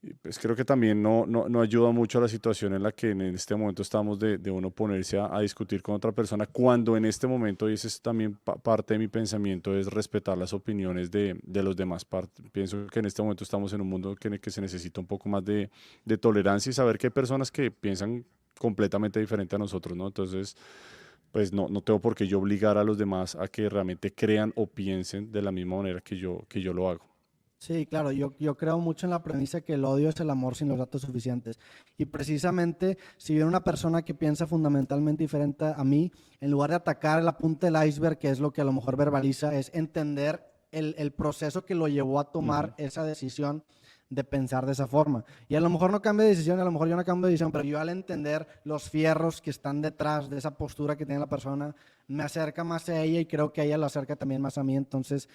Y pues creo que también no ayuda mucho a la situación en la que en este momento estamos de uno ponerse a discutir con otra persona, cuando en este momento, y ese es también parte de mi pensamiento, es respetar las opiniones de los demás. Pienso que en este momento estamos en un mundo en el que se necesita un poco más de tolerancia y saber que hay personas que piensan completamente diferente a nosotros, ¿no? Entonces, pues no tengo por qué yo obligar a los demás a que realmente crean o piensen de la misma manera que yo lo hago. Sí, claro, yo creo mucho en la premisa que el odio es el amor sin los datos suficientes. Y precisamente, si viene una persona que piensa fundamentalmente diferente a mí, en lugar de atacar la punta del iceberg, que es lo que a lo mejor verbaliza, es entender el proceso que lo llevó a tomar Ujú. esa decisión de pensar de esa forma. Y a lo mejor no cambia de decisión, a lo mejor yo no cambio de decisión, pero yo al entender los fierros que están detrás de esa postura que tiene la persona, me acerca más a ella y creo que a ella lo acerca también más a mí. Entonces,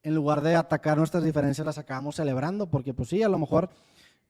en lugar de atacar nuestras diferencias, las acabamos celebrando, porque pues sí, a lo mejor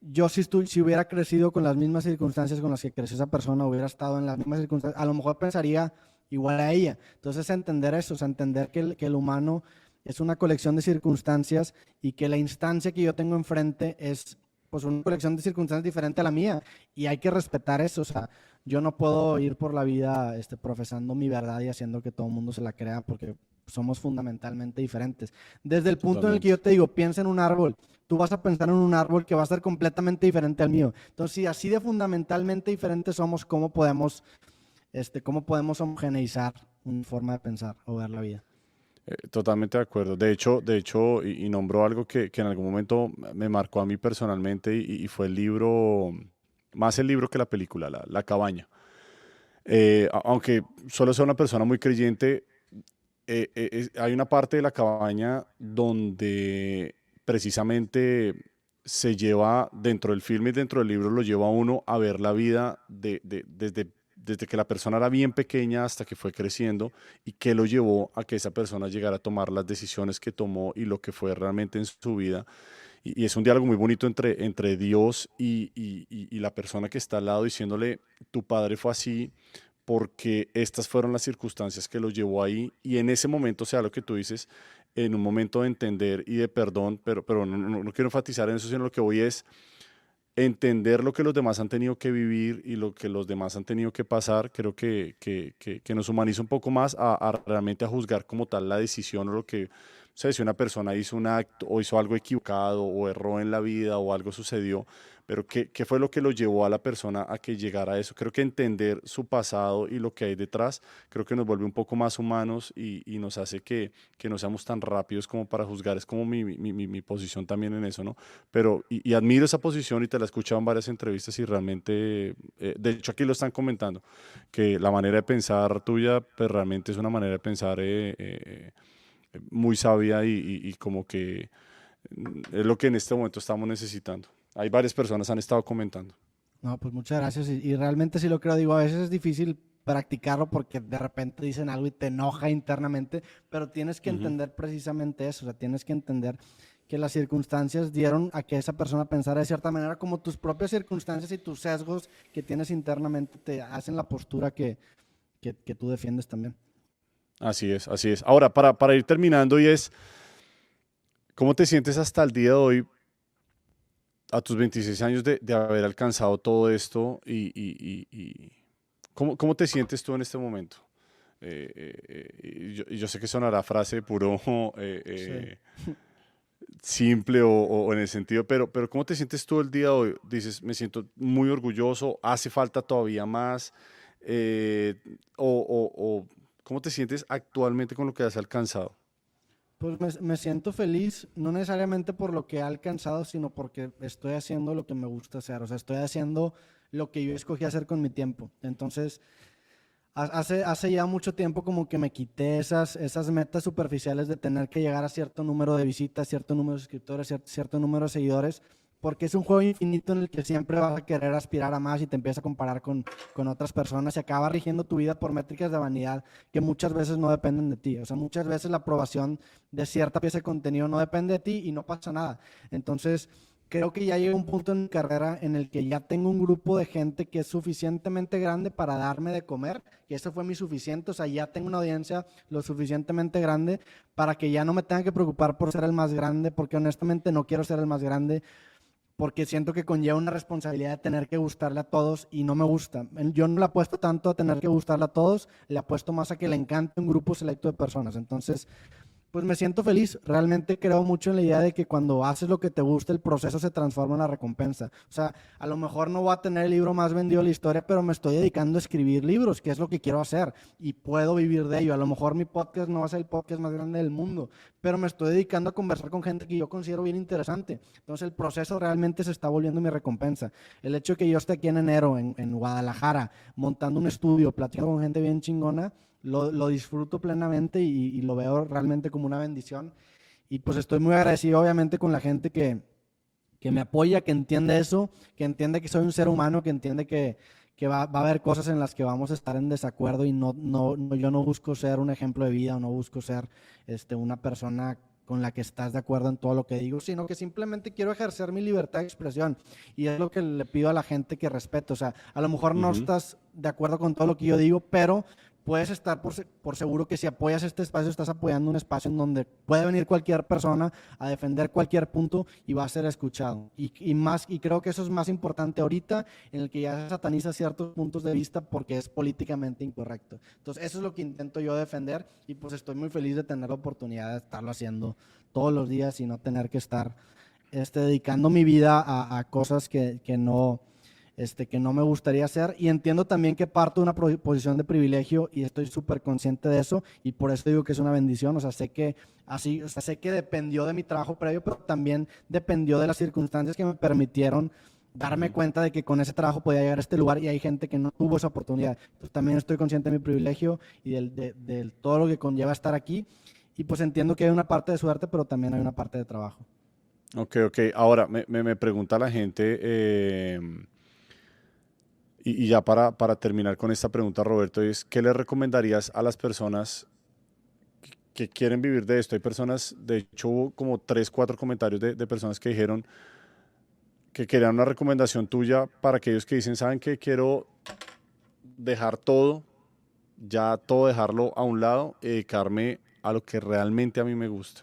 yo si hubiera crecido con las mismas circunstancias con las que creció esa persona, hubiera estado en las mismas circunstancias, a lo mejor pensaría igual a ella. Entonces, entender eso, o sea, entender que el humano es una colección de circunstancias y que la instancia que yo tengo enfrente es pues una colección de circunstancias diferente a la mía y hay que respetar eso, o sea, yo no puedo ir por la vida profesando mi verdad y haciendo que todo el mundo se la crea porque somos fundamentalmente diferentes. Desde el punto en el que yo Totalmente. te digo, piensa en un árbol, tú vas a pensar en un árbol que va a ser completamente diferente al mío. Entonces, si así de fundamentalmente diferentes somos, cómo podemos homogeneizar una forma de pensar o ver la vida? Totalmente de acuerdo. De hecho, y nombró algo que en algún momento me marcó a mí personalmente y fue el libro, más el libro que la película, La Cabaña. Aunque solo sea una persona muy creyente, hay una parte de La Cabaña donde precisamente se lleva dentro del filme y dentro del libro lo lleva a uno a ver la vida desde que la persona era bien pequeña hasta que fue creciendo y qué lo llevó a que esa persona llegara a tomar las decisiones que tomó y lo que fue realmente en su vida. Y es un diálogo muy bonito entre Dios y la persona que está al lado diciéndole, tu padre fue así porque estas fueron las circunstancias que lo llevó ahí y en ese momento, sea lo que tú dices, en un momento de entender y de perdón, pero no quiero enfatizar en eso, sino lo que voy es entender lo que los demás han tenido que vivir y lo que los demás han tenido que pasar, creo que nos humaniza un poco más a realmente a juzgar como tal la decisión o lo que, o sea, si una persona hizo un acto o hizo algo equivocado o erró en la vida o algo sucedió, pero qué fue lo que lo llevó a la persona a que llegara a eso. Creo que entender su pasado y lo que hay detrás, creo que nos vuelve un poco más humanos y nos hace que no seamos tan rápidos como para juzgar. Es como mi posición también en eso, ¿no? Pero, y admiro esa posición y te la he escuchado en varias entrevistas y realmente, de hecho aquí lo están comentando, que la manera de pensar tuya, pues realmente es una manera de pensar muy sabia y como que es lo que en este momento estamos necesitando. Hay varias personas han estado comentando. No, pues muchas gracias. Y realmente sí lo creo. Digo, a veces es difícil practicarlo porque de repente dicen algo y te enoja internamente, pero tienes que Ujú. entender precisamente eso. O sea, tienes que entender que las circunstancias dieron a que esa persona pensara de cierta manera, como tus propias circunstancias y tus sesgos que tienes internamente te hacen la postura que tú defiendes también. Así es, así es. Ahora, para ir terminando, y es, ¿cómo te sientes hasta el día de hoy, a tus 26 años de haber alcanzado todo esto y cómo te sientes tú en este momento? Y yo sé que sonará frase puro Sí. simple o en el sentido, pero ¿cómo te sientes tú el día de hoy? Dices, me siento muy orgulloso, hace falta todavía más, eh, o ¿cómo te sientes actualmente con lo que has alcanzado? Pues me siento feliz, no necesariamente por lo que he alcanzado, sino porque estoy haciendo lo que me gusta hacer. O sea, estoy haciendo lo que yo escogí hacer con mi tiempo. Entonces, hace ya mucho tiempo como que me quité esas metas superficiales de tener que llegar a cierto número de visitas, cierto número de suscriptores, cierto número de seguidores, porque es un juego infinito en el que siempre vas a querer aspirar a más y te empiezas a comparar con otras personas y acaba rigiendo tu vida por métricas de vanidad que muchas veces no dependen de ti. O sea, muchas veces la aprobación de cierta pieza de contenido no depende de ti y no pasa nada. Entonces, creo que ya llega un punto en mi carrera en el que ya tengo un grupo de gente que es suficientemente grande para darme de comer, que eso fue mi suficiente, o sea, ya tengo una audiencia lo suficientemente grande para que ya no me tenga que preocupar por ser el más grande, porque honestamente no quiero ser el más grande, porque siento que conlleva una responsabilidad de tener que gustarle a todos y no me gusta. Yo no le apuesto tanto a tener que gustarle a todos, le apuesto más a que le encante un grupo selecto de personas. Entonces, Pues me siento feliz. Realmente creo mucho en la idea de que cuando haces lo que te gusta, el proceso se transforma en la recompensa. O sea, a lo mejor no voy a tener el libro más vendido de la historia, pero me estoy dedicando a escribir libros, que es lo que quiero hacer, y puedo vivir de ello. A lo mejor mi podcast no va a ser el podcast más grande del mundo, pero me estoy dedicando a conversar con gente que yo considero bien interesante. Entonces el proceso realmente se está volviendo mi recompensa. El hecho de que yo esté aquí en enero, en Guadalajara, montando un estudio, platicando con gente bien chingona, lo disfruto plenamente y lo veo realmente como una bendición. Y pues estoy muy agradecido obviamente con la gente que me apoya, que entiende eso, que entiende que soy un ser humano, que entiende que va a haber cosas en las que vamos a estar en desacuerdo y yo no busco ser un ejemplo de vida o no busco ser una persona con la que estás de acuerdo en todo lo que digo, sino que simplemente quiero ejercer mi libertad de expresión y es lo que le pido a la gente que respeto. O sea, a lo mejor no estás de acuerdo con todo lo que yo digo, pero puedes estar por seguro que si apoyas este espacio, estás apoyando un espacio en donde puede venir cualquier persona a defender cualquier punto y va a ser escuchado. Y creo que eso es más importante ahorita, en el que ya se sataniza ciertos puntos de vista porque es políticamente incorrecto. Entonces, eso es lo que intento yo defender y pues estoy muy feliz de tener la oportunidad de estarlo haciendo todos los días y no tener que estar dedicando mi vida a cosas que no me gustaría hacer, y entiendo también que parto de una posición de privilegio y estoy súper consciente de eso y por eso digo que es una bendición. O sea, sé que dependió de mi trabajo previo, pero también dependió de las circunstancias que me permitieron darme cuenta de que con ese trabajo podía llegar a este lugar y hay gente que no tuvo esa oportunidad. Entonces también estoy consciente de mi privilegio y de todo lo que conlleva estar aquí, y pues entiendo que hay una parte de suerte, pero también hay una parte de trabajo. Ok. Ahora, me pregunta la gente, y ya para terminar con esta pregunta, Roberto, es ¿qué le recomendarías a las personas que quieren vivir de esto? Hay personas, de hecho, hubo como 3, 4 comentarios de personas que dijeron que querían una recomendación tuya para aquellos que dicen, ¿saben qué? Quiero dejar todo, ya todo dejarlo a un lado y dedicarme a lo que realmente a mí me gusta.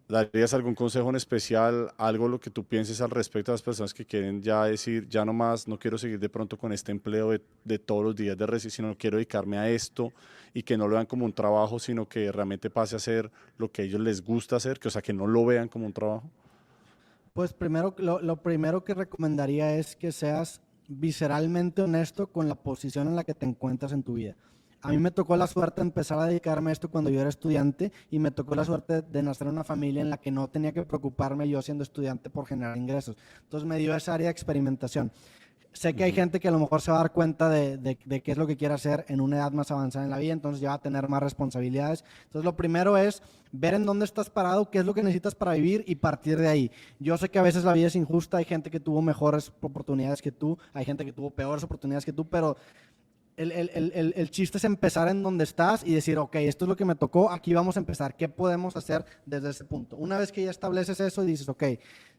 ¿Darías algún consejo en especial, algo lo que tú pienses al respecto a las personas que quieren ya decir, ya no más, no quiero seguir de pronto con este empleo de todos los días de reci, sino quiero dedicarme a esto y que no lo vean como un trabajo, sino que realmente pase a ser lo que a ellos les gusta hacer, o sea, que no lo vean como un trabajo? Pues primero, lo primero que recomendaría es que seas visceralmente honesto con la posición en la que te encuentras en tu vida. A mí me tocó la suerte de empezar a dedicarme a esto cuando yo era estudiante y me tocó la suerte de nacer en una familia en la que no tenía que preocuparme yo siendo estudiante por generar ingresos. Entonces me dio esa área de experimentación. Sé que hay gente que a lo mejor se va a dar cuenta de qué es lo que quiere hacer en una edad más avanzada en la vida, entonces ya va a tener más responsabilidades. Entonces lo primero es ver en dónde estás parado, qué es lo que necesitas para vivir y partir de ahí. Yo sé que a veces la vida es injusta, hay gente que tuvo mejores oportunidades que tú, hay gente que tuvo peores oportunidades que tú, pero el chiste es empezar en donde estás y decir, ok, esto es lo que me tocó, aquí vamos a empezar, ¿qué podemos hacer desde ese punto? Una vez que ya estableces eso y dices, ok,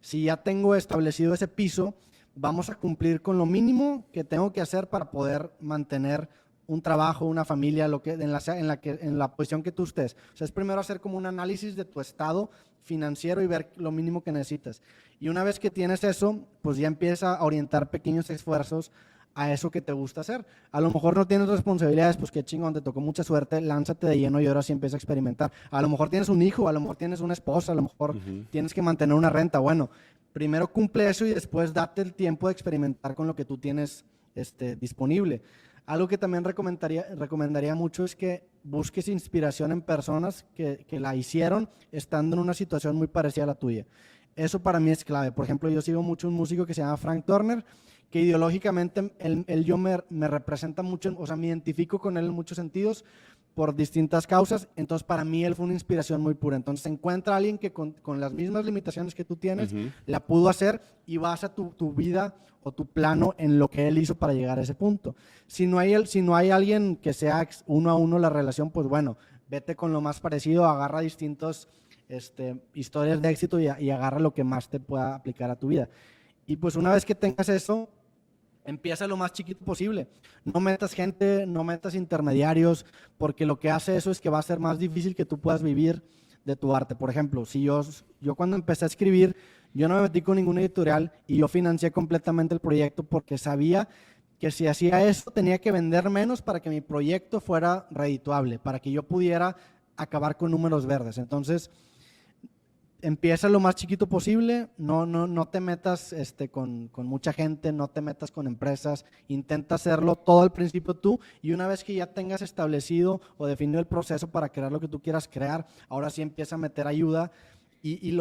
si ya tengo establecido ese piso, vamos a cumplir con lo mínimo que tengo que hacer para poder mantener un trabajo, una familia, en la posición que tú estés. O sea, es primero hacer como un análisis de tu estado financiero y ver lo mínimo que necesitas. Y una vez que tienes eso, pues ya empieza a orientar pequeños esfuerzos a eso que te gusta hacer. A lo mejor no tienes responsabilidades, pues qué chingón, te tocó mucha suerte, lánzate de lleno y ahora sí empieza a experimentar. A lo mejor tienes un hijo, a lo mejor tienes una esposa, a lo mejor tienes que mantener una renta. Bueno, primero cumple eso y después date el tiempo de experimentar con lo que tú tienes disponible. Algo que también recomendaría mucho es que busques inspiración en personas que la hicieron estando en una situación muy parecida a la tuya. Eso para mí es clave. Por ejemplo, yo sigo mucho un músico que se llama Frank Turner, que ideológicamente yo me representa mucho, o sea, me identifico con él en muchos sentidos por distintas causas. Entonces para mí él fue una inspiración muy pura. Entonces encuentra a alguien que con las mismas limitaciones que tú tienes la pudo hacer y basa tu vida o tu plano en lo que él hizo para llegar a ese punto. Si no hay alguien que sea uno a uno la relación, pues bueno, vete con lo más parecido, agarra distintos historias de éxito y agarra lo que más te pueda aplicar a tu vida. Y pues una vez que tengas eso, empieza lo más chiquito posible. No metas gente, no metas intermediarios, porque lo que hace eso es que va a ser más difícil que tú puedas vivir de tu arte. Por ejemplo, si yo cuando empecé a escribir, yo no me metí con ninguna editorial y yo financié completamente el proyecto porque sabía que si hacía eso tenía que vender menos para que mi proyecto fuera redituable, para que yo pudiera acabar con números verdes. Entonces, empieza lo más chiquito posible, no te metas con mucha gente, no te metas con empresas, intenta hacerlo todo al principio tú, y una vez que ya tengas establecido o definido el proceso para crear lo que tú quieras crear, ahora sí empieza a meter ayuda. Y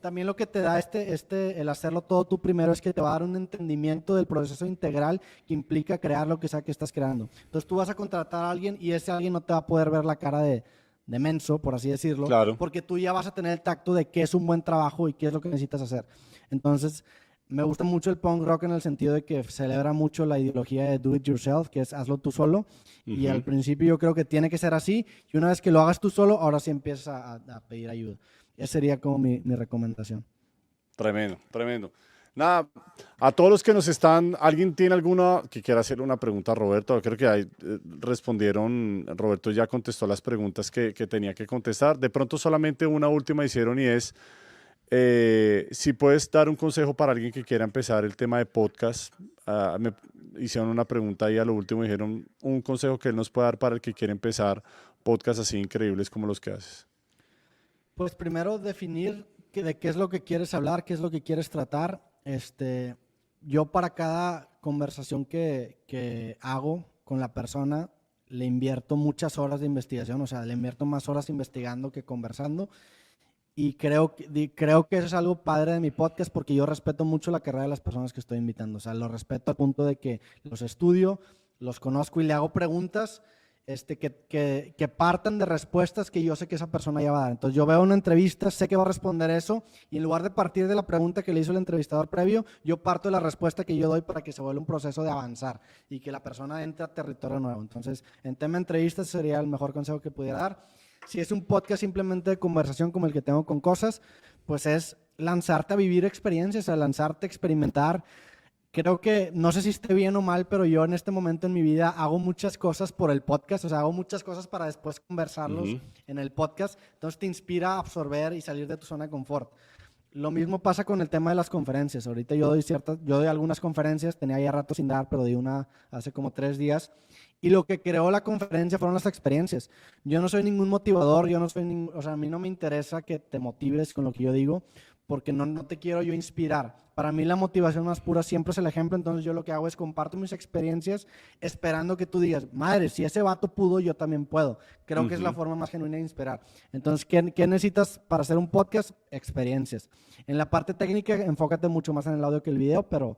también lo que te da el hacerlo todo tú primero es que te va a dar un entendimiento del proceso integral que implica crear lo que sea que estás creando. Entonces tú vas a contratar a alguien y ese alguien no te va a poder ver la cara de menso, por así decirlo, Claro. porque tú ya vas a tener el tacto de qué es un buen trabajo y qué es lo que necesitas hacer. Entonces, me gusta mucho el punk rock en el sentido de que celebra mucho la ideología de do it yourself, que es hazlo tú solo. Y al principio yo creo que tiene que ser así, y una vez que lo hagas tú solo, ahora sí empiezas a pedir ayuda. Esa sería como mi recomendación. Tremendo, tremendo. Nada, a todos los que nos están, ¿alguien tiene alguna que quiera hacer una pregunta a Roberto? Creo que ahí respondieron, Roberto ya contestó las preguntas que tenía que contestar. De pronto solamente una última hicieron y es, si puedes dar un consejo para alguien que quiera empezar el tema de podcast. Me hicieron una pregunta ahí a lo último, dijeron un consejo que él nos puede dar para el que quiere empezar podcasts así increíbles como los que haces. Pues primero definir de qué es lo que quieres hablar, qué es lo que quieres tratar. Yo para cada conversación que hago con la persona le invierto muchas horas de investigación, o sea, le invierto más horas investigando que conversando. Y creo que eso es algo padre de mi podcast porque yo respeto mucho la carrera de las personas que estoy invitando. O sea, lo respeto al punto de que los estudio, los conozco y le hago preguntas que partan de respuestas que yo sé que esa persona ya va a dar. Entonces yo veo una entrevista, sé que va a responder eso, y en lugar de partir de la pregunta que le hizo el entrevistador previo, yo parto de la respuesta que yo doy para que se vuelva un proceso de avanzar y que la persona entre a territorio nuevo. Entonces, en tema de entrevistas sería el mejor consejo que pudiera dar. Si es un podcast simplemente de conversación como el que tengo con cosas, pues es lanzarte a vivir experiencias, a lanzarte a experimentar. Creo que, no sé si esté bien o mal, pero yo en este momento en mi vida hago muchas cosas por el podcast, o sea, hago muchas cosas para después conversarlos en el podcast, entonces te inspira a absorber y salir de tu zona de confort. Lo mismo pasa con el tema de las conferencias. Ahorita yo doy algunas conferencias, tenía ya rato sin dar, pero di una hace como 3 días. Y lo que creó la conferencia fueron las experiencias. Yo no soy ningún motivador, o sea, a mí no me interesa que te motives con lo que yo digo, porque no te quiero yo inspirar. Para mí la motivación más pura siempre es el ejemplo, entonces yo lo que hago es comparto mis experiencias esperando que tú digas, madre, si ese vato pudo, yo también puedo. Creo que es la forma más genuina de inspirar. Entonces, ¿qué necesitas para hacer un podcast? Experiencias. En la parte técnica, enfócate mucho más en el audio que el video, pero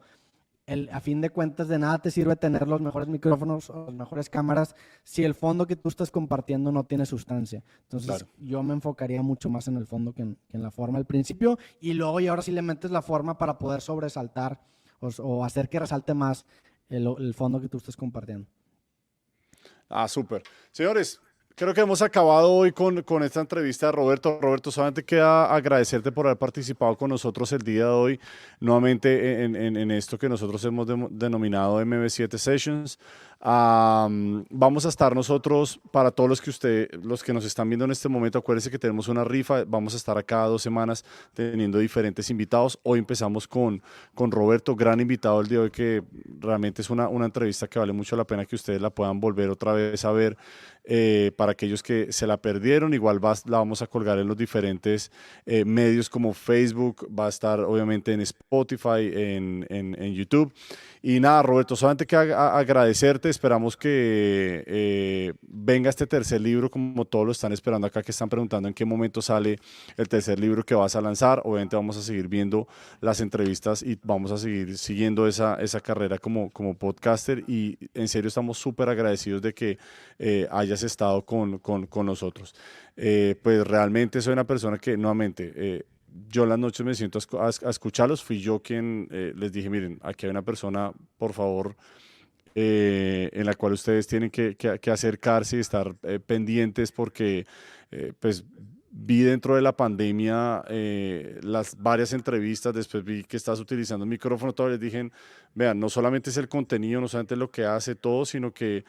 a fin de cuentas de nada te sirve tener los mejores micrófonos o las mejores cámaras si el fondo que tú estás compartiendo no tiene sustancia. Entonces Claro. yo me enfocaría mucho más en el fondo que en la forma al principio, y luego y ahora sí le metes la forma para poder sobresaltar o hacer que resalte más el fondo que tú estás compartiendo. Súper. Señores, creo que hemos acabado hoy con esta entrevista de Roberto. Roberto, solamente queda agradecerte por haber participado con nosotros el día de hoy, nuevamente en esto que nosotros hemos denominado MB7 Sessions. Vamos a estar nosotros, para todos los que nos están viendo en este momento, acuérdense que tenemos una rifa, vamos a estar cada 2 semanas teniendo diferentes invitados. Hoy empezamos con Roberto, gran invitado el día de hoy, que realmente es una entrevista que vale mucho la pena que ustedes la puedan volver otra vez a ver. Para aquellos que se la perdieron, igual la vamos a colgar en los diferentes medios como Facebook, va a estar obviamente en Spotify, en YouTube. Y nada, Roberto, solamente que agradecerte, esperamos que venga este tercer libro, como todos lo están esperando acá, que están preguntando en qué momento sale el tercer libro que vas a lanzar. Obviamente vamos a seguir viendo las entrevistas y vamos a seguir siguiendo esa carrera como podcaster, y en serio estamos súper agradecidos de que hayas estado con nosotros. Pues realmente soy una persona que nuevamente... yo en las noches me siento a escucharlos. Fui yo quien les dije, miren, aquí hay una persona, por favor, en la cual ustedes tienen que acercarse y estar pendientes, porque pues vi dentro de la pandemia las varias entrevistas, después vi que estás utilizando el micrófono, todo, les dije, vean, no solamente es el contenido, no solamente lo que hace todo, sino que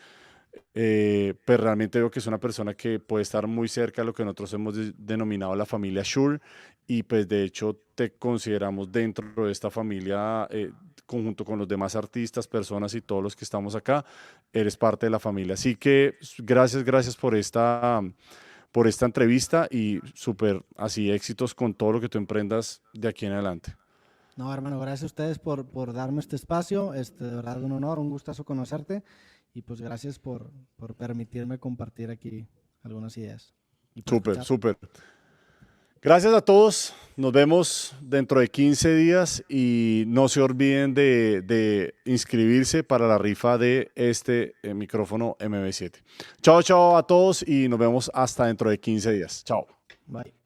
pues realmente veo que es una persona que puede estar muy cerca de lo que nosotros hemos denominado la familia Shure, y pues de hecho te consideramos dentro de esta familia, conjunto con los demás artistas, personas y todos los que estamos acá, eres parte de la familia. Así que gracias por por esta entrevista y súper así éxitos con todo lo que tú emprendas de aquí en adelante. No, hermano, gracias a ustedes por darme este espacio. De verdad, un honor, un gustazo conocerte. Y pues gracias por permitirme compartir aquí algunas ideas. Súper, súper. Gracias a todos. Nos vemos dentro de 15 días y no se olviden de inscribirse para la rifa de este micrófono MB7. Chao, chao a todos y nos vemos hasta dentro de 15 días. Chao. Bye.